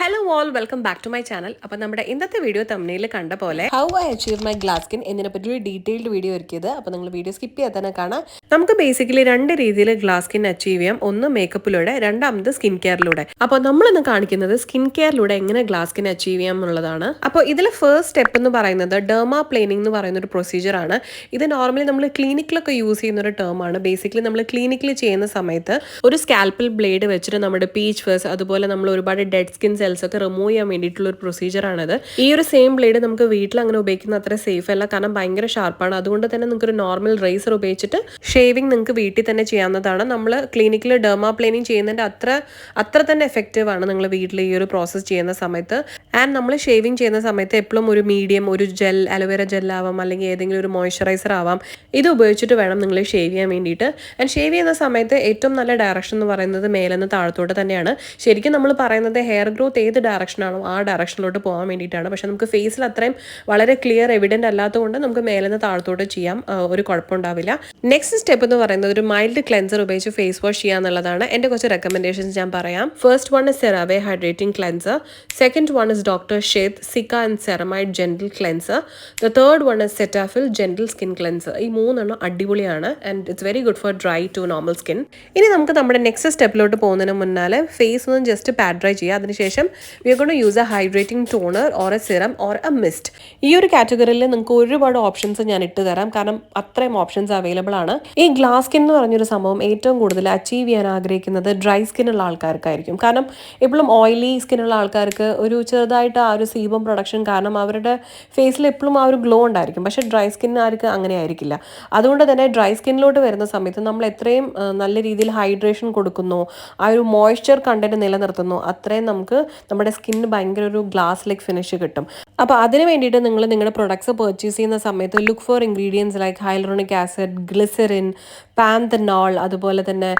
Hello all, welcome back to my channel. അപ്പോൾ നമ്മുടെ ഇന്നത്തെ വീഡിയോ തംബ്നെയിൽ കണ്ട പോലെ how I achieve my glass skin എന്നതിനെ പറ്റി ഒരു ഡീറ്റെയിൽഡ് വീഡിയോ ഒരുക്കിയത്. അപ്പോൾ നിങ്ങൾ വീഡിയോ സ്കിപ്പ് ചെയ്യാതെ തന്നെ കാണാം. നമുക്ക് ബേസിക്കലി രണ്ട് രീതിയിൽ ഗ്ലാസ് സ്കിൻ അച്ചീവ് ചെയ്യാം. ഒന്ന് മേക്കപ്പിലൂടെ, രണ്ടാമത് സ്കിൻ കെയറിലൂടെ. അപ്പോൾ നമ്മളിന്ന് കാണിക്കുന്നത് സ്കിൻ കെയറിലൂടെ എങ്ങനെ ഗ്ലാസ് സ്കിൻ അച്ചീവ് ചെയ്യാം എന്നുള്ളതാണ്. അപ്പോൾ ഇതിൽ ഫസ്റ്റ് സ്റ്റെപ്പ് എന്ന് പറയുന്നത് ഡെർമാ പ്ലെയിനിങ് എന്ന് പറയുന്ന ഒരു പ്രൊസീജിയർ ആണ്. ഇത് നോർമലി നമ്മൾ ക്ലിനിക്കിലൊക്കെ യൂസ് ചെയ്യുന്ന ഒരു ടേം ആണ്. ബേസിക്കലി നമ്മൾ ക്ലിനിക്കിൽ ചെയ്യുന്ന സമയത്ത് ഒരു സ്കാൽപ്പൽ ബ്ലേഡ് വെച്ചിട്ട് നമ്മുടെ പീച്ച് ഫേസ് അതുപോലെ നമ്മൾ ഒരുപാട് ഡെഡ് സ്കിൻ സെൽസ് ഒക്കെ റിമൂവ് ചെയ്യാൻ വേണ്ടിയിട്ടുള്ള ഒരു പ്രൊസീജിയർ ആണത്. ഈ ഒരു സെയിം ബ്ലേഡ് നമുക്ക് വീട്ടിൽ അങ്ങനെ ഉപയോഗിക്കുന്ന അത്ര സേഫ് അല്ല, കാരണം ഭയങ്കര ഷാർപ്പാണ്. അതുകൊണ്ട് തന്നെ നിങ്ങൾക്ക് ഒരു നോർമൽ റേസർ ഉപയോഗിച്ചിട്ട് ഷേവിംഗ് നിങ്ങൾക്ക് വീട്ടിൽ തന്നെ ചെയ്യാവുന്നതാണ്. നമ്മൾ ക്ലിനിക്കിൽ ഡെർമാ പ്ലെയിനിങ് ചെയ്യുന്നതിന്റെ അത്ര തന്നെ എഫക്റ്റീവ് ആണ് നിങ്ങൾ വീട്ടിൽ ഈ ഒരു പ്രോസസ്സ് ചെയ്യുന്ന സമയത്ത്. ആൻഡ് നമ്മൾ ഷേവിംഗ് ചെയ്യുന്ന സമയത്ത് എപ്പോഴും ഒരു മീഡിയം, ഒരു ജെൽ, അലോവേര ജെൽ ആവാം, അല്ലെങ്കിൽ ഏതെങ്കിലും ഒരു മോയ്സ്ചറൈസർ ആവാം, ഇത് ഉപയോഗിച്ചിട്ട് വേണം നിങ്ങൾ ഷേവ് ചെയ്യാൻ വേണ്ടിയിട്ട്. ആൻഡ് ഷേവ് ചെയ്യുന്ന സമയത്ത് ഏറ്റവും നല്ല ഡയറക്ഷൻ എന്ന് പറയുന്നത് മേലെന്ന് താഴത്തോട്ട് തന്നെയാണ്. ശരിക്കും നമ്മൾ പറയുന്നത് ഹെയർ ഗ്രോത്ത് ഏത് ഡയറക്ഷനാണോ ആ ഡയറക്ഷനിലോട്ട് പോകാൻ വേണ്ടിയിട്ടാണ്. പക്ഷെ നമുക്ക് ഫേസിൽ അത്രയും വളരെ ക്ലിയർ എവിഡന്റ് അല്ലാത്തതുകൊണ്ട് നമുക്ക് മേലെന്ന് താഴത്തോട്ട് ചെയ്യാം, ഒരു കുഴപ്പമുണ്ടാവില്ല. നെക്സ്റ്റ് സ്റ്റെപ്പ് എന്ന് പറയുന്നത് ഒരു മൈൽഡ് ക്ലെൻസർ ഉപയോഗിച്ച് ഫേസ് വാഷ് ചെയ്യുക എന്നുള്ളതാണ്. എൻ്റെ കുറച്ച് റെക്കമെൻഡേഷൻസ് ഞാൻ പറയാം. First one is CeraVe hydrating cleanser. Second one is doctor Sheth cica and ceramide gentle cleanser. The third one is Cetaphil gentle skin cleanser. ഈ മൂന്നെണ്ണം അടിപൊളിയാണ് and it's very good for dry to normal skin. ഇനി നമുക്ക് നമ്മുടെ next സ്റ്റെപ്പിലോട്ട് പോകുന്നതിന് മുന്നാലെ face ഒന്ന് ജസ്റ്റ് പാഡ് ഡ്രൈ ചെയ്യുക. അതിനുശേഷം we are going to use A hydrating toner or A serum or A mist. ഈ ഒരു കാറ്റഗറിയിൽ നിങ്ങൾക്ക് ഒരുപാട് ഓപ്ഷൻസ് ഞാൻ ഇട്ട് തരാം, കാരണം അത്രയും ഓപ്ഷൻസ് അവൈലബിൾ ആണ്. ഈ ഗ്ലാസ് സ്കിൻ എന്ന് പറഞ്ഞൊരു സംഭവം ഏറ്റവും കൂടുതൽ അച്ചീവ് ചെയ്യാൻ ആഗ്രഹിക്കുന്നത് ഡ്രൈ സ്കിന്നുള്ള ആൾക്കാർക്കായിരിക്കും. കാരണം എപ്പോഴും ഓയിലി സ്കിന്നുള്ള ആൾക്കാർക്ക് ഒരു ചെറുതായിട്ട് ആ ഒരു സീബം പ്രൊഡക്ഷൻ കാരണം അവരുടെ ഫേസിൽ എപ്പോഴും ആ ഒരു ഗ്ലോ ഉണ്ടായിരിക്കും. പക്ഷേ ഡ്രൈ സ്കിന്നുകാർക്ക് അങ്ങനെ ആയിരിക്കില്ല. അതുകൊണ്ട് തന്നെ ഡ്രൈ സ്കിന്നിലോട്ട് വരുന്ന സമയത്ത് നമ്മൾ എത്രയും നല്ല രീതിയിൽ ഹൈഡ്രേഷൻ കൊടുക്കുന്നു, ആ ഒരു മോയ്സ്ചർ കണ്ടന്റ് നിലനിർത്തുന്നു, അത്രയും നമുക്ക് നമ്മുടെ സ്കിന്നിന് ഭയങ്കര ഒരു ഗ്ലാസ് ലൈക്ക് ഫിനിഷ് കിട്ടും. അപ്പോൾ അതിന് വേണ്ടിയിട്ട് നിങ്ങൾ നിങ്ങളുടെ പ്രൊഡക്ട്സ് പർച്ചേസ് ചെയ്യുന്ന സമയത്ത് look for ingredients like hyaluronic acid, glycerin, panthenol, അതുപോലെ തന്നെ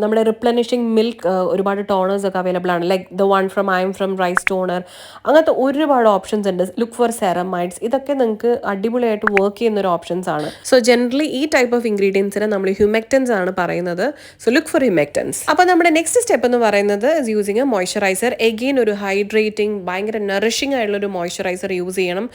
നമ്മുടെ റിപ്ലനിഷിംഗ് മിൽക്ക്, ഒരുപാട് ടോണേഴ്സ് ഒക്കെ അവൈലബിൾ ആണ്. Like the one from I M from rice toner, അങ്ങനത്തെ ഒരുപാട് ഓപ്ഷൻസ് ഉണ്ട്. ലുക്ക് ഫോർ സെറമൈഡ്സ്, ഇതൊക്കെ നിങ്ങൾക്ക് അടിപൊളിയായിട്ട് വർക്ക് ചെയ്യുന്ന ഒരു ഓപ്ഷൻസ് ആണ്. സോ ജനറലി ഈ ടൈപ്പ് ഓഫ് ഇൻഗ്രീഡിയൻസിനെ നമ്മൾ ഹ്യൂമെക്റ്റൻസ് ആണ് പറയുന്നത്. So look for humectants. അപ്പോൾ നമ്മുടെ നെക്സ്റ്റ് സ്റ്റെപ്പ് എന്ന് പറയുന്നത് is using a moisturiser. Again ഒരു ഹൈഡ്രേറ്റിംഗ് ഭയങ്കര നറിഷിംഗ് ആയിട്ടുള്ള ഒരു മോയ്സ്ചറൈസർ യൂസ് ചെയ്യണം,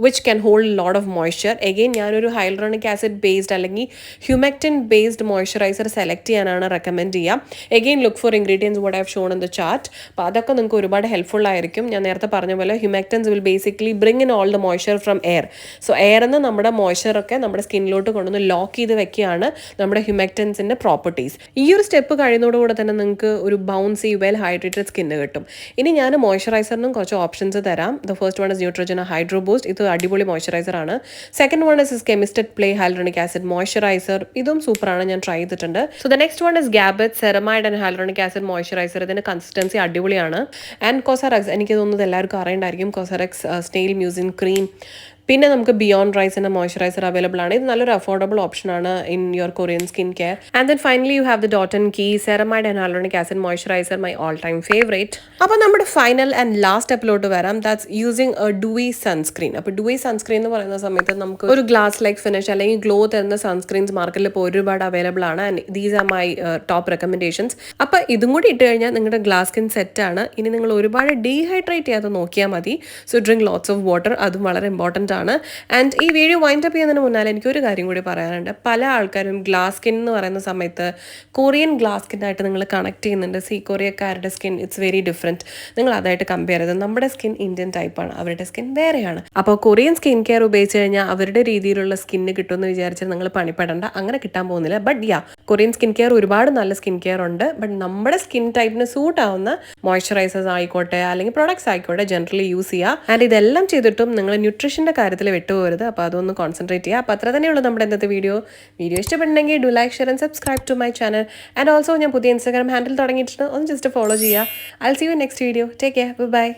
which can hold lot of moisture. Again ഞാനൊരു ഹൈലറോണിക് ആസിഡ് ബേസ്ഡ് അല്ലെങ്കിൽ ഹ്യൂമെക്റ്റിൻ ബേസ്ഡ് മോയ്സ്ചറൈസർ സെലക്ട് ചെയ്യാനാണ് റെക്കമെൻഡ് ചെയ്യുക. Again look for ingredients what I have shown in the chart. അപ്പോൾ അതൊക്കെ നിങ്ങൾക്ക് ഒരുപാട് ഹെൽപ്ഫുൾ ആയിരിക്കും. ഞാൻ നേരത്തെ പറഞ്ഞ പോലെ humectants will basically bring in all the moisture from air. So എയറിന്ന് നമ്മുടെ മോയ്സ്ചറൊക്കെ നമ്മുടെ സ്കിന്നിലോട്ട് കൊണ്ടുവന്ന് ലോക്ക് ചെയ്ത് വെക്കുകയാണ് നമ്മുടെ ഹ്യൂമെക്റ്റൻസിൻ്റെ പ്രോപ്പർട്ടീസ്. ഈ ഒരു സ്റ്റെപ്പ് കഴിയുന്നതോടുകൂടെ തന്നെ നിങ്ങൾക്ക് ഒരു ബൗൺസി വെൽ ഹൈഡ്രേറ്റഡ് സ്കിന്ന് കിട്ടും. ഇനി ഞാൻ മോയ്സ്ചറൈസറിനും കുറച്ച് ഓപ്ഷൻസ് തരാം. The first one is Neutrogena hydro boost. ഇത് അടിപൊളി മോയ്സ്ചറൈസർ ആണ്. Second one is chemist at play hyaluronic acid moisturiser. ഇതും സൂപ്പറാണ്, ഞാൻ ട്രൈ ചെയ്തിട്ടുണ്ട്. So the next one is Gabit ceramide and hyaluronic acid moisturiser. ഇതിന്റെ കൺസിസ്റ്റൻസി അടിപൊളിയാണ്. ആൻഡ് കോസറക്സ്, എനിക്ക് തോന്നുന്നത് എല്ലാവർക്കും അറിയണ്ടായിരിക്കും, കോസറക്സ് സ്നെയിൽ മ്യൂസിൻ ക്രീം. പിന്നെ നമുക്ക് ബിയോണ്ട് റൈസിൻ്റെ മോയ്സ്ചറൈസർ അവൈലബിൾ ആണ്. ഇത് നല്ലൊരു അഫോർഡബിൾ ഓപ്ഷൻ ആണ് in your Korean skin care. And then finally you have the Dot and Key ceramide and hyaluronic acid moisturiser, my all time favourite. അപ്പോൾ നമ്മുടെ final and last സ്റ്റെപ്പിലോട്ട് വരാം. That's using a dewy sunscreen. അപ്പോൾ dewy sunscreen എന്ന് പറയുന്ന സമയത്ത് നമുക്ക് ഒരു ഗ്ലാസ് ലൈക്ക് ഫിനിഷ് അല്ലെങ്കിൽ ഗ്ലോ തരുന്ന സൺസ്ക്രീൻസ് മാർക്കറ്റിൽ ഇപ്പോൾ ഒരുപാട് അവൈലബിൾ ആണ്. And these are my top recommendations. അപ്പോൾ ഇതും കൂടി ഇട്ട് കഴിഞ്ഞാൽ നിങ്ങളുടെ ഗ്ലാസ് സ്കിൻ സെറ്റാണ്. ഇനി നിങ്ങൾ ഒരുപാട് ഡീഹൈഡ്രേറ്റ് ചെയ്യാതെ നോക്കിയാൽ മതി. So drink lots of water, അതും വളരെ ഇമ്പോർട്ടൻ്റ് ആണ്. ആൻഡ് ഈ വീഡിയോ വൈൻഡ് അപ്പ് ചെയ്യുന്നതിന് മുന്നാലെ എനിക്കൊരു കാര്യം കൂടി പറയാനുണ്ട്. പല ആൾക്കാരും ഗ്ലാസ് സ്കിൻ എന്ന് പറയുന്ന സമയത്ത് കൊറിയൻ ഗ്ലാസ് സ്കിന്നായിട്ട് നിങ്ങൾ കണക്ട് ചെയ്യുന്നുണ്ട്. കൊറിയക്കാരുടെ സ്കിൻ ഇറ്റ്സ് വെരി ഡിഫറെൻറ്റ്. നിങ്ങൾ അതായിട്ട് കമ്പയർ ചെയ്ത്, നമ്മുടെ സ്കിൻ ഇന്ത്യൻ ടൈപ്പാണ്, അവരുടെ സ്കിൻ വേറെയാണ്. അപ്പോൾ കൊറിയൻ സ്കിൻ കെയർ ഉപയോഗിച്ച് കഴിഞ്ഞാൽ അവരുടെ രീതിയിലുള്ള സ്കിന്ന് കിട്ടുമെന്ന് വിചാരിച്ചാൽ നിങ്ങൾ പണിപ്പെടേണ്ട, അങ്ങനെ കിട്ടാൻ പോകുന്നില്ല. ബട്ട് കൊറിയൻ സ്കിൻ കെയർ ഒരുപാട് നല്ല സ്കിൻ കെയർ ഉണ്ട്. ബട്ട് നമ്മുടെ സ്കിൻ ടൈപ്പിന് സൂട്ട് ആവുന്ന മോയ്സ്ചറൈസേഴ്സ് ആയിക്കോട്ടെ അല്ലെങ്കിൽ പ്രൊഡക്ട്സ് ആയിക്കോട്ടെ ജനറലി യൂസ് ചെയ്യുക. ആൻഡ് ഇതെല്ലാം ചെയ്തിട്ടും നിങ്ങൾ ന്യൂട്രീഷൻ്റെ കാര്യത്തിൽ വിട്ടുപോകരുത്. അപ്പോൾ അതൊന്ന് കോൺസെൻട്രേറ്റ് ചെയ്യുക. അപ്പോൾ അത്ര തന്നെയുള്ളൂ നമ്മുടെ ഇന്നത്തെ വീഡിയോ ഇഷ്ടപ്പെടുന്നെങ്കിൽ do like, share and subscribe to my channel. And also ഞാൻ പുതിയ ഇൻസ്റ്റാഗ്രാം ഹാൻഡിൽ തുടങ്ങിയിട്ടുണ്ട്, ഒന്ന് ജസ്റ്റ് ഫോളോ ചെയ്യുക. I will see you next video. Take care, by.